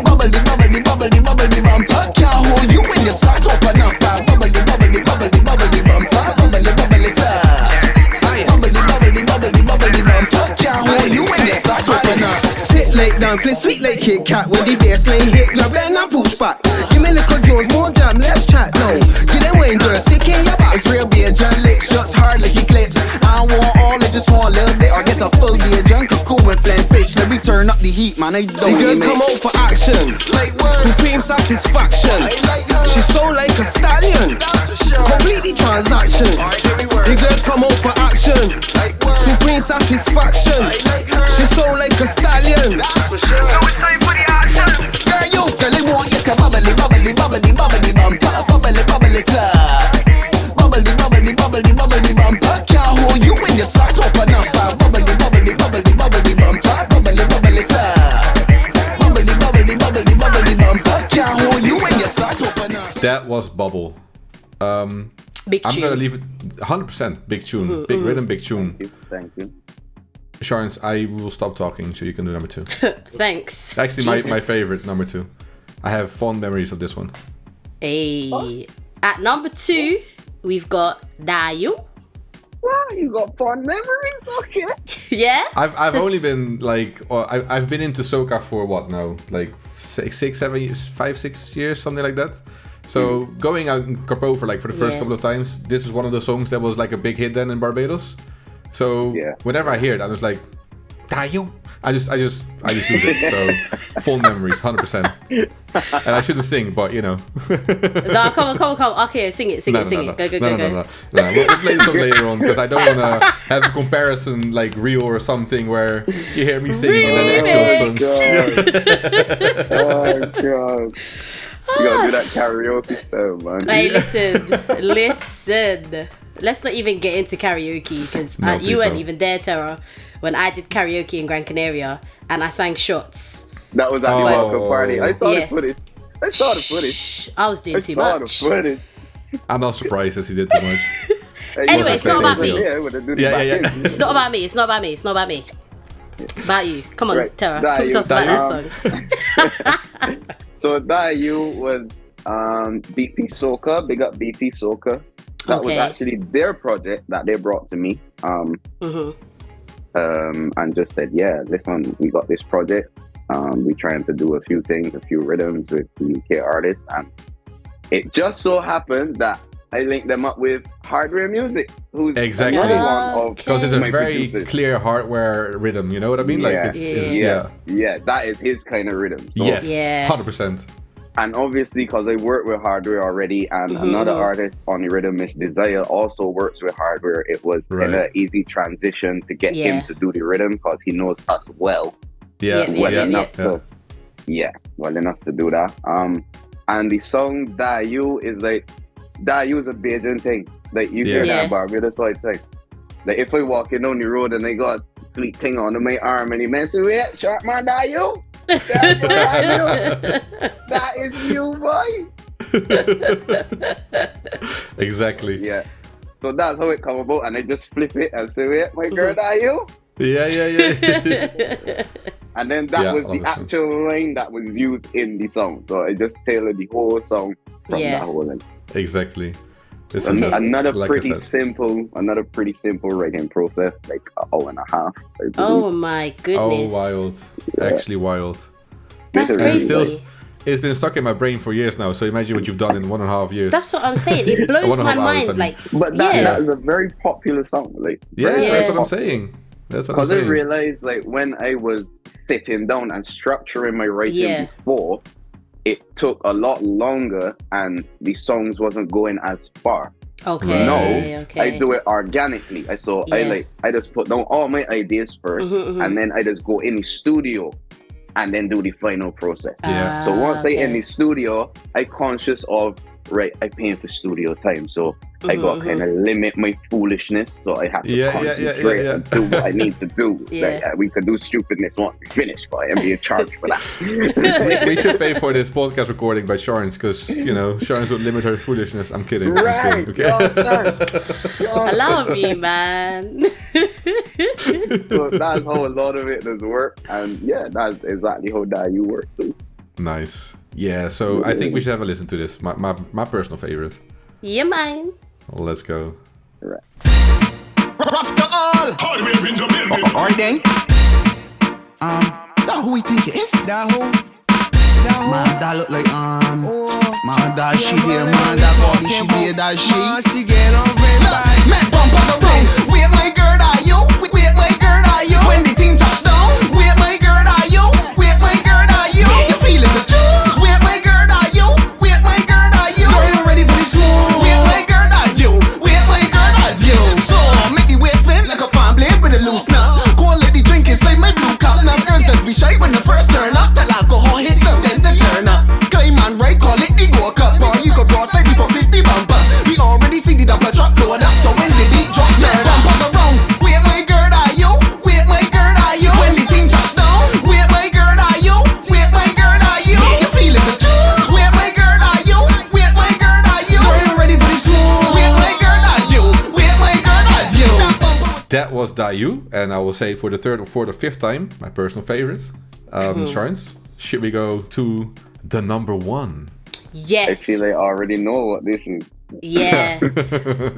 Bubbly, bubbly, bubbly, bubbly, bumper. Can't hold you when you start open up. Bubbly, bubbly, bubbly, bubbly, bumper. Bubbly, bubbly, top. Bubbly, bubbly, bumper. Can't hold you when you start open up. Tit like dumpling, sweet like Kit Kat. When the bass line hit, grab and push back. Give me little Jones, more jam, let's chat now. Get that wine, girl, sick in your back. It's real beer, John Lick, shots hard like Eclipse. I want all, I just want a little bit. Or get a full beer, junk, cool and flame fish. Let me turn up the heat, man, I don't. The girls come out for action, like supreme satisfaction. She's so like a stallion, completely transaction. The girls come out for action, supreme satisfaction. She's so like a stallion. Girl, you, girl, I want you to bubbly, bubbly, bubbly, bubbly, bumper. Bubbly, bubbly, top. Bubbly, bubbly, bubbly, bubbly, bumper. Can't hold you when you start open up. Bubbly, bubbly, bubbly, bubbly, bumper. Bubbly, bubbly, top. Bubbly, bubbly, bubbly, bubbly, bumper. Can't hold you when you start open up. That was Bubble. Big I'm tune. gonna leave it 100% big tune, big rhythm, big tune. Thank you. Sharnz, I will stop talking so you can do number 2. Thanks. Actually, my favorite number 2. I have fond memories of this one. Hey. At number 2, we've got Dayu. Wow, you got fond memories, okay? Yeah. I've only been like, I've been into soca for what now? Like 6, 7 years, 5, 6 years, something like that. So going out in Carpo for the first couple of times, this is one of the songs that was like a big hit then in Barbados. So whenever I hear it, I was like, Dayu. I just do it. So full memories, 100%. And I shouldn't sing, but you know. No, come on. Okay, sing it. Go. No. We'll play this song later on because I don't want to have a comparison like Rio or something where you hear me singing and then the actual song. Oh god. You gotta do that karaoke style, man. Hey, listen. Let's not even get into karaoke because you weren't even there, Terrah, when I did karaoke in Gran Canaria and I sang shots. That was at the welcome party. I saw the footage. I was doing too much. I'm not surprised as he did too much. Anyway, it's not about me. Yeah. It's not about me. About you. Come on, Terrah. Talk to us about that song. So Dayu was BP Soca. Big up BP Soca. That was actually their project that they brought to me. And just said, yeah, listen, we got this project. We're trying to do a few things, a few rhythms with UK artists. And it just so happened that I linked them up with Hardware Music, who's exactly one of because it's a very producers. Clear hardware rhythm. You know what I mean? Like that is his kind of rhythm. So, yes, 100%. And obviously, because I work with Hardware already, and another artist on the rhythm, Miss Desire, also works with Hardware, it was kind of easy transition to get him to do the rhythm because he knows us well. Well enough to do that. And the song Dayu is like, Dayu is a Bajan thing. Like you hear that Barbados side thing. Like if I walking down the road and they got a fleet thing on my arm and he man say, wait, sharp man Dayu. That is you, boy. Exactly. Yeah. So that's how it come about, and I just flip it and say, wait, my girl, Dayu. Yeah. And then that was the actual line that was used in the song. So I just tailored the whole song from that whole line. Exactly. Another pretty simple writing process, like an hour and a half. Oh my goodness! Oh, wild! Actually, wild. That's crazy. It's been stuck in my brain for years now. So imagine what you've done in 1.5 years. That's what I'm saying. It blows my mind. But that is a very popular song. That's what I'm saying. Because I realized, when I was sitting down and structuring my writing before, it took a lot longer and the songs wasn't going as far. Okay. No, I do it organically. I just put down all my ideas first, and then I just go in the studio and then do the final process. So once I in the studio, I conscious of, right, I paying for studio time, so I got kind of limit my foolishness, so I have to concentrate and do what I need to do. We could do stupidness once we finish, but I'm being charged for that. we should pay for this podcast recording by Sharnz, because Sharnz would limit her foolishness. I'm kidding. Right, okay. Allow me, man. So that's how a lot of it does work, and that's exactly how you work too. Nice. Yeah, so I think we should have a listen to this. My personal favorite. Yeah, mine. Let's go. Right. Rough to all. Hardware in the building. Alright then. That who we think it is? That who? Man, that look like man, that she there, man, that body she there, that she. She get on red light. Man, bump on the road. Wait, my girl, are you? Wait, my girl, are you? When the team touch down. Wait, my girl, are you? Wait, my girl, are you? You feel it's a joke. Wait, my girl, are you? Wait, my girl, are you? Girl, you ready for this one? Wait, my girl, are you? Wait, my girl, are you? So make the waist spin like a fan blade with a loose nut. Go and let the drink inside my blue cup. Now girls just be shy when the first turn up. Till alcohol hit them, then they turn up. Claim man right, call it the go cup. Or you could broad slightly for 50 bumper. We already see the double truck load up. So when the beat drop, turn up on the round. Wait, my girl, are you? Wait, my girl, are you? When the team touch down. Wait, my girl, are you? Wait, my girl, are you? You feel it's a joke. Wait, my girl, are you? Wait, my girl, are you? Are you ready for this one? Wait, my girl, are you? Wait, my girl, are you? That was Dayu, and I will say for the third or fourth or fifth time, my personal favorite. Sharnz, should we go to the number one? Yes. I feel I already know what this is. Yeah.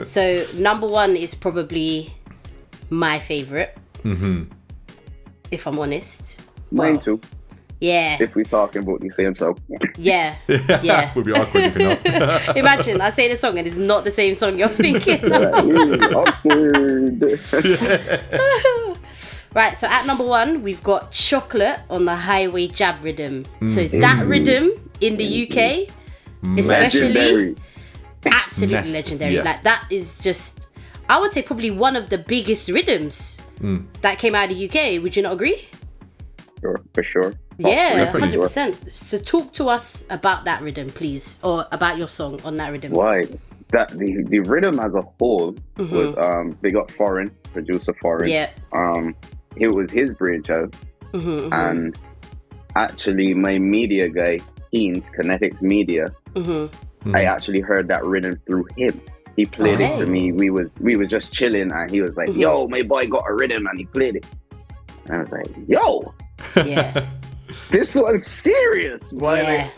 So number one is probably my favorite. If I'm honest. Mine too. Yeah. If we're talking about the same song. Yeah. Would be awkward if not. Imagine I say the song and it's not the same song you're thinking. Awkward. Right, so at number one, we've got Chocolate on the Highway Jab rhythm. So that rhythm in the UK, especially, Legendary. absolutely legendary. Yeah. Like that is just, I would say probably one of the biggest rhythms that came out of the UK. Would you not agree? Sure, for sure. Yeah, definitely. 100%. So talk to us about that rhythm, please, or about your song on that rhythm. Why? That the rhythm as a whole was big up Foreign, producer Foreign. Yeah. It was his brainchild. And actually my media guy, Keen, Kinetics Media, I actually heard that rhythm through him. He played it to me. We was just chilling and he was like, yo, my boy got a rhythm, and he played it. And I was like, yo, Yeah. this one's serious, boy.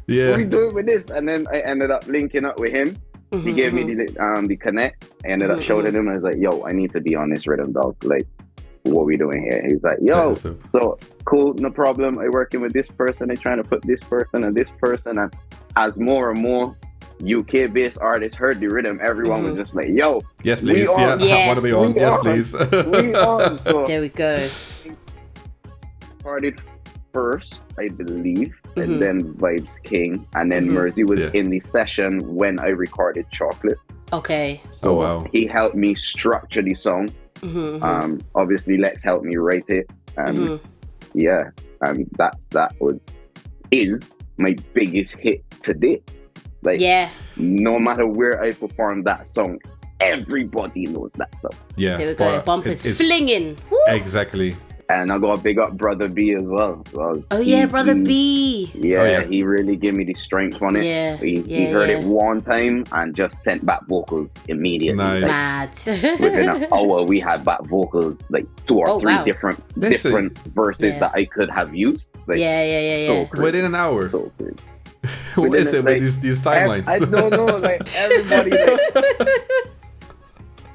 Yeah. What we doing with this? And then I ended up linking up with him. He gave me the connect. I ended up showing him. I was like, yo, I need to be on this rhythm, dog. Like, what we doing here? He's like, yo, so cool, no problem. I working with this person. I trying to put this person and this person. And as more and more UK based artists heard the rhythm, everyone was just like, yo, yes, please. Yeah. I want to be on. Yes, please. We on. So There we go. started first, I believe, and then Vibes King, and then Mersey was in the session when I recorded Chocolate. Okay. So wow. he helped me structure the song. Obviously, Lex helped me write it. And yeah, and that is my biggest hit to date. Like, no matter where I perform that song, everybody knows that song. Yeah. There we go. Bumpers flinging. Woo! Exactly. And I got to big up Brother B as well. So Brother B. Yeah, he really gave me the strength on it. Yeah, he heard it one time and just sent back vocals immediately. Nice. Like, Mad. within an hour, we had back vocals, like 2 or 3 different verses that I could have used. Like, Yeah. So Within an hour. So crazy. What is it with these timelines? I don't know. Like, everybody, like,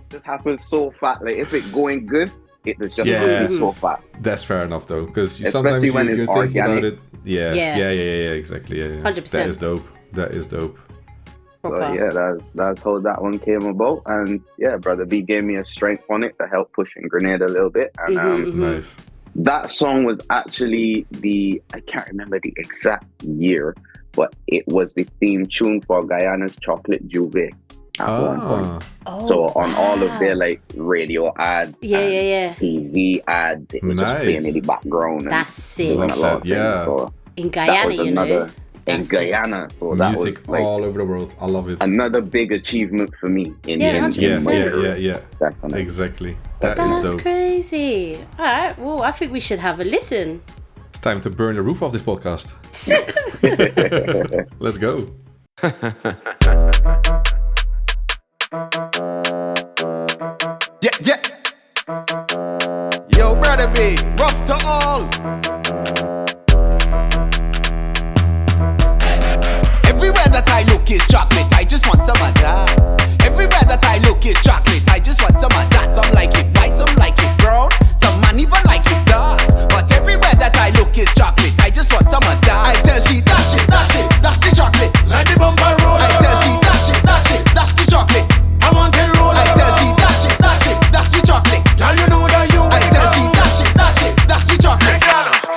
this happens so fast. Like, if it going good, it was just moving so fast. That's fair enough, though, because sometimes when you're it's thinking organic. about it. Yeah, exactly. Yeah. 100%. That is dope. So yeah, that's how that one came about. And yeah, Brother B gave me a strength on it to help push in Grenada a little bit. And Nice. that song was actually I can't remember the exact year, but it was the theme tune for Guyana's Chocolate Juve. at one point. So on all of their like radio ads, TV ads, it was just playing in the background. That's sick. So in Guyana, you know. In Guyana, so that was music all over the world. I love it. Another big achievement for me. Yeah. Definitely. Exactly. That's crazy. All right. Well, I think we should have a listen. It's time to burn the roof off this podcast. Let's go. Yeah. Yo, brother B, rough to all. Everywhere that I look is chocolate, I just want some of that. Everywhere that I look is chocolate, I just want some of that. Some like it white, some like it brown, some man even like it dark. But everywhere that I look is chocolate, I just want some of that. I tell she dash it, that's the chocolate. Let the bumper roll. I tell she dash it, that's the chocolate. I want to roll. I tell she dash it, that's the chocolate. Girl, you know that you. I tell she dash it, that's the chocolate.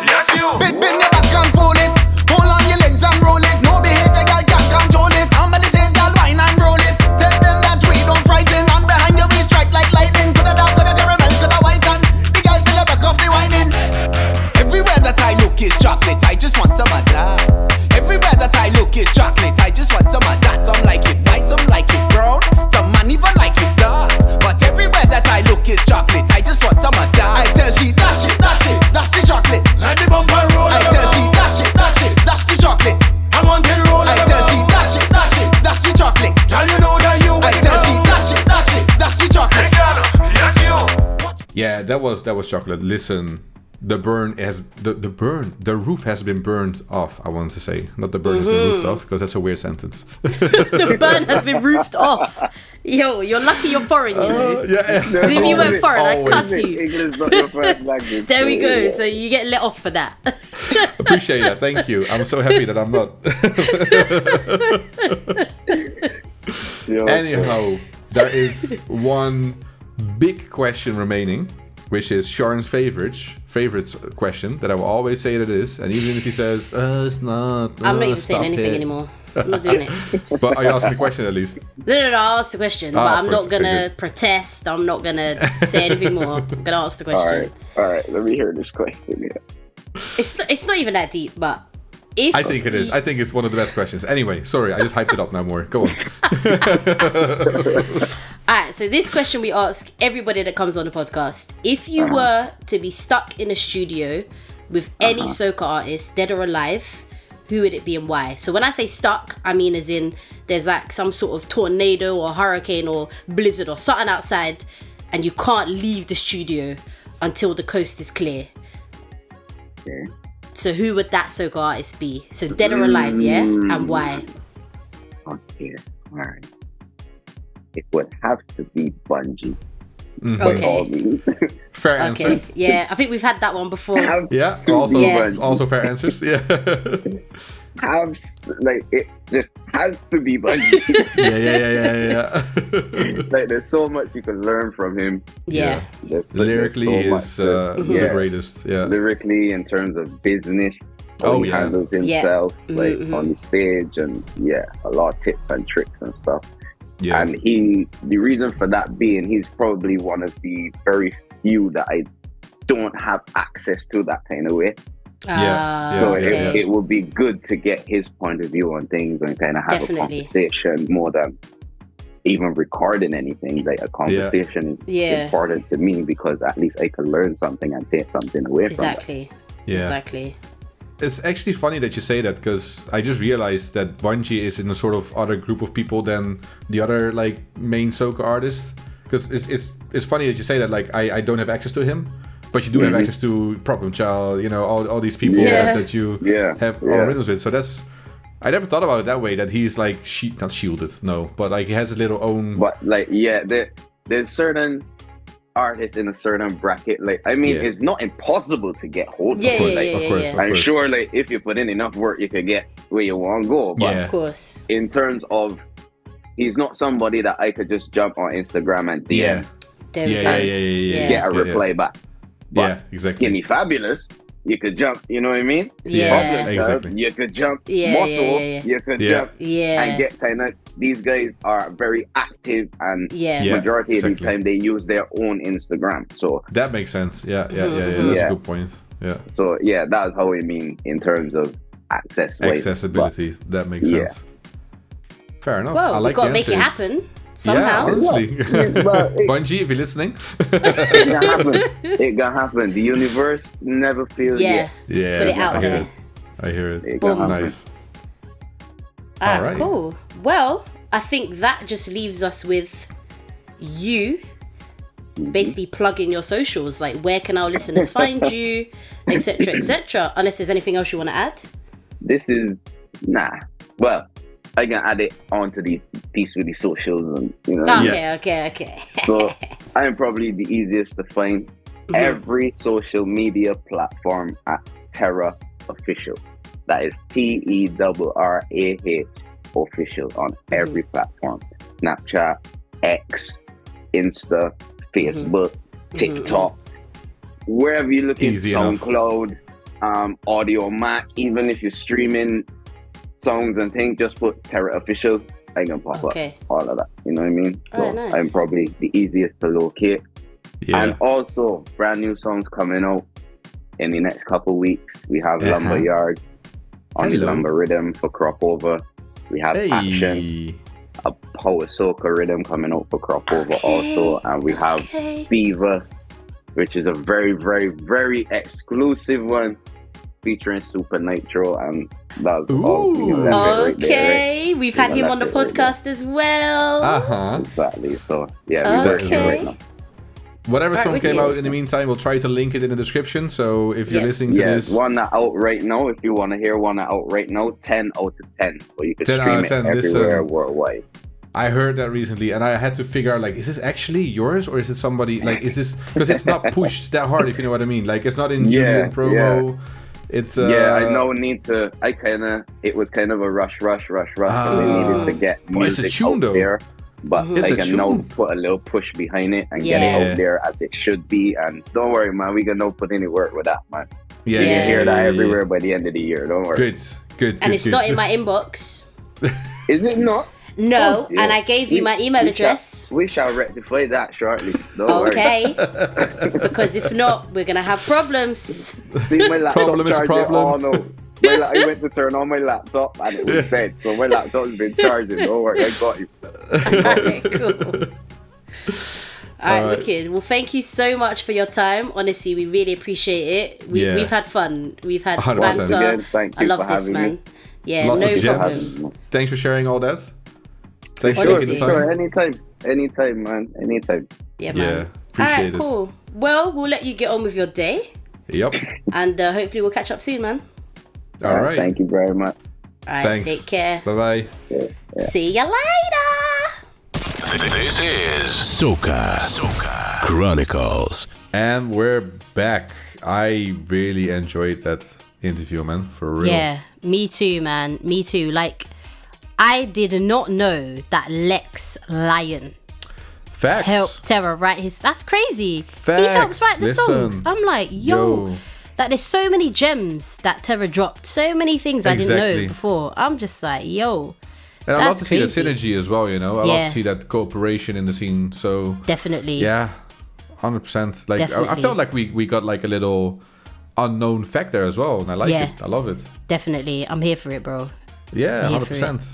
Yes, you. Big your back and fold it. Hold on your legs and roll it. No behavior, girl, can't control it. I'm gonna say, girl, wine and roll it. Tell them that we don't frighten. And behind you we strike like lightning. Coulda dark, coulda caramel, coulda white, and the girl still a back off the whining. Everywhere that I look is chocolate, I just want some of that. Everywhere that I look is chocolate, I just want some of that. Some like it white, some like it brown, some man even like it dark. But everywhere that I look is chocolate, I just want some of that. I tell she dash it, that's the chocolate. Let the bumper roll. I tell she dash it, that's the chocolate. I want to roll. I tell she dash it, that's the chocolate. Girl, you know that you. I tell she dash it, that's the chocolate. Yes, you. Yeah, that was chocolate. Listen. The roof has been burned off, I want to say. Not the burn has been roofed off, because that's a weird sentence. The burn has been roofed off. Yo, you're lucky you're foreign, you know. If you went foreign, I'd cuss you. English is not your first language. There we go. So you get let off for that. Appreciate that. Thank you. I'm so happy that I'm not. Anyhow, there is one big question remaining, which is Sharn's favorite question that I will always say that it is, and even if he says it's not, I'm not even saying anything anymore. I'm not doing it. But are you asking the question at least? No, I'll ask the question, but I'm not gonna protest. I'm not gonna say anything more. I'm gonna ask the question. All right. Let me hear this question. Yeah. It's not even that deep, but I think it is. I think it's one of the best questions. Anyway, sorry, I just hyped it up now more. Go on. Alright, so this question we ask everybody that comes on the podcast. If you were to be stuck in a studio with any soca artist, dead or alive, who would it be and why? So when I say stuck, I mean as in there's like some sort of tornado or hurricane or blizzard or something outside and you can't leave the studio until the coast is clear. Okay. So who would that soca artist be? So dead or alive, yeah? And why? Okay, alright. It would have to be Bungie. Okay. Fair answer. Yeah, I think we've had that one before. Also fair answers. Yeah. It just has to be Bungie. Yeah. Like there's so much you can learn from him. Yeah. Lyrically is the greatest. Yeah. Lyrically, in terms of business, he handles himself on the stage, and a lot of tips and tricks and stuff. Yeah. And the reason for that being, he's probably one of the very few that I don't have access to that kind of way. It would be good to get his point of view on things and kind of have a conversation more than even recording anything. Like a conversation is important to me because at least I can learn something and take something away from it. Exactly. It's actually funny that you say that because I just realized that Bungie is in a sort of other group of people than the other like main soca artists. Because it's funny that you say that. Like I don't have access to him, but you do have access to Problem Child. You know all these people that you have rhythms with. So I never thought about it that way. That he's like not shielded, no, but like he has a little own. But like there's certain artists in a certain bracket. Like I mean, it's not impossible to get hold of. Of course. I'm sure like if you put in enough work, you can get where you want to go. But of course, in terms of, he's not somebody that I could just jump on Instagram and DM. Get a reply back. But exactly. Skinny Fabulous, you could jump. You know what I mean? Yeah. Exactly. You could jump. Yeah, You could jump. Yeah. And get kind of. These guys are very active, and majority of the time they use their own Instagram. So that makes sense. Yeah. That's a good point. Yeah. So that's how we mean in terms of accessibility. That makes sense. Fair enough. Well, I like we've got to make it happen somehow. Yeah, honestly. Bungie, if you're listening. It gonna happen. The universe never feels Yeah. yet. Yeah. Put it out there. I hear it. Boom. Nice. Alright, cool. Well, I think that just leaves us with you basically plugging your socials. Like, where can our listeners find you, etc., etc. Unless there's anything else you want to add. This is Well, I can add it onto the piece with the socials, and Okay. So I'm probably the easiest to find. Every social media platform at Terrah Official. That is TERRAH Official on every platform. Snapchat, X, Insta, Facebook, TikTok, wherever you look in SoundCloud, Audio Mac. Even if you're streaming songs and things, just put Terrah Official. I can pop up all of that. You know what I mean? So nice. I'm probably the easiest to locate. Yeah. And also, brand new songs coming out in the next couple weeks. We have Lumberyard on the Lumber Rhythm for Crop Over. We have Action, a Power Soca Rhythm coming out for Crop Over also. And we have Fever, which is a very, very, very exclusive one featuring Super Nitro. And that's all. We've had him on the podcast as well. Exactly. So, we're working right now. Whatever song came out in the meantime, we'll try to link it in the description. So if you're listening to this, one that out right now. If you want to hear one that out right now, 10 out of 10. So you can stream it everywhere worldwide. I heard that recently, and I had to figure out, like, is this actually yours or is it somebody? Like, is this because it's not pushed that hard? If you know what I mean. Like, it's not in Julian promo. Yeah. It's I know need to. It was kind of a rush. So they needed to get music out there. But I can now put a little push behind it and get it out there as it should be. And don't worry, man, we can now put any work with that, man. You can hear that everywhere by the end of the year. Don't worry. Good. And it's not in my inbox. Is it not? No, and I gave you my email address. We shall rectify that shortly. Don't worry. Because if not, we're gonna have problems. See, my laptop charging. Oh no. I went to turn on my laptop and it was dead. So my laptop's been charging. Don't worry, I got you. Okay, cool. All right, wicked. Well, thank you so much for your time. Honestly, we really appreciate it. We've had fun. We've had 100%. banter. Again, thank you I love for this, man. Me. Yeah, lots no of problem. Thanks for sharing all that. Thanks for taking the time. Anytime, man. Anytime. Yeah, man. Yeah, appreciate it. Cool. Well, we'll let you get on with your day. Yep. And hopefully we'll catch up soon, man. All right. Thank you very much. All right. Thanks. Take care. Bye-bye. Yeah. See ya later. This is Soca Chronicles. And we're back. I really enjoyed that interview, man. For real. Yeah, me too, man. Me too. Like, I did not know that Lex Lion helped Terrah write his... That's crazy. He helps write the songs. I'm like, yo. That there's so many gems that Terrah dropped. So many things I didn't know before. I'm just like, yo. And I love to see that synergy as well, you know. I love to see that cooperation in the scene. So definitely. Yeah, 100%. Like I felt like we got like a little unknown fact there as well. And I like it. I love it. Definitely. I'm here for it, bro. Yeah, 100%.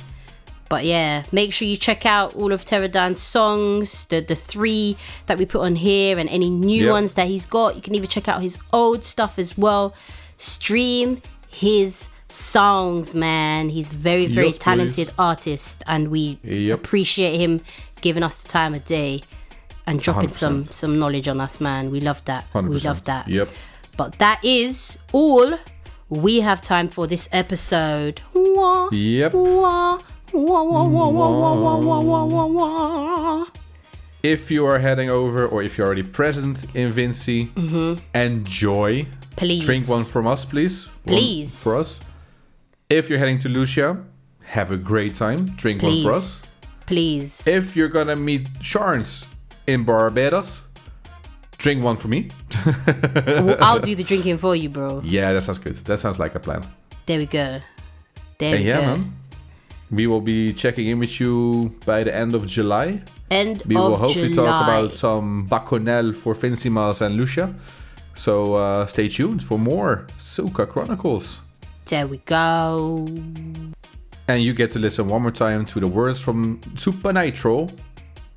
But yeah, make sure you check out all of Terrah Dan's songs, the 3 that we put on here, and any new ones that he's got. You can even check out his old stuff as well. Stream his songs, man. He's very, very talented artist, and we appreciate him giving us the time of day and dropping 100%. some knowledge on us, man. We love that. 100%. We love that. Yep. But that is all we have time for this episode. Yep. If you are heading over, or if you're already present in Vinci, enjoy. Please drink one from us, please. Please. One for us. If you're heading to Lucia, have a great time. Drink one for us. Please. If you're gonna meet Sharnz in Barbados, drink one for me. I'll do the drinking for you, bro. Yeah, that sounds good. That sounds like a plan. There we go. Man. We will be checking in with you by the end of July. We will hopefully talk about some Bacchanal for Vincimas and Lucia. So stay tuned for more Soca Chronicles. There we go. And you get to listen one more time to the words from Super Nitro.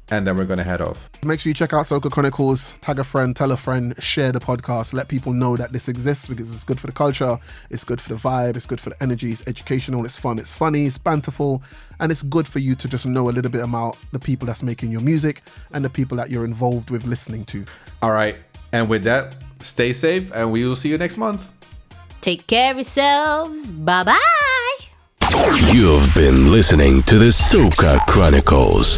And then we're going to head off. Make sure you check out Soca Chronicles, tag a friend, tell a friend, share the podcast, let people know that this exists because it's good for the culture, it's good for the vibe, it's good for the energy, it's educational, it's fun, it's funny, it's banterful, and it's good for you to just know a little bit about the people that's making your music and the people that you're involved with listening to. All right. And with that, stay safe and we will see you next month. Take care of yourselves. Bye-bye. You've been listening to the Soca Chronicles.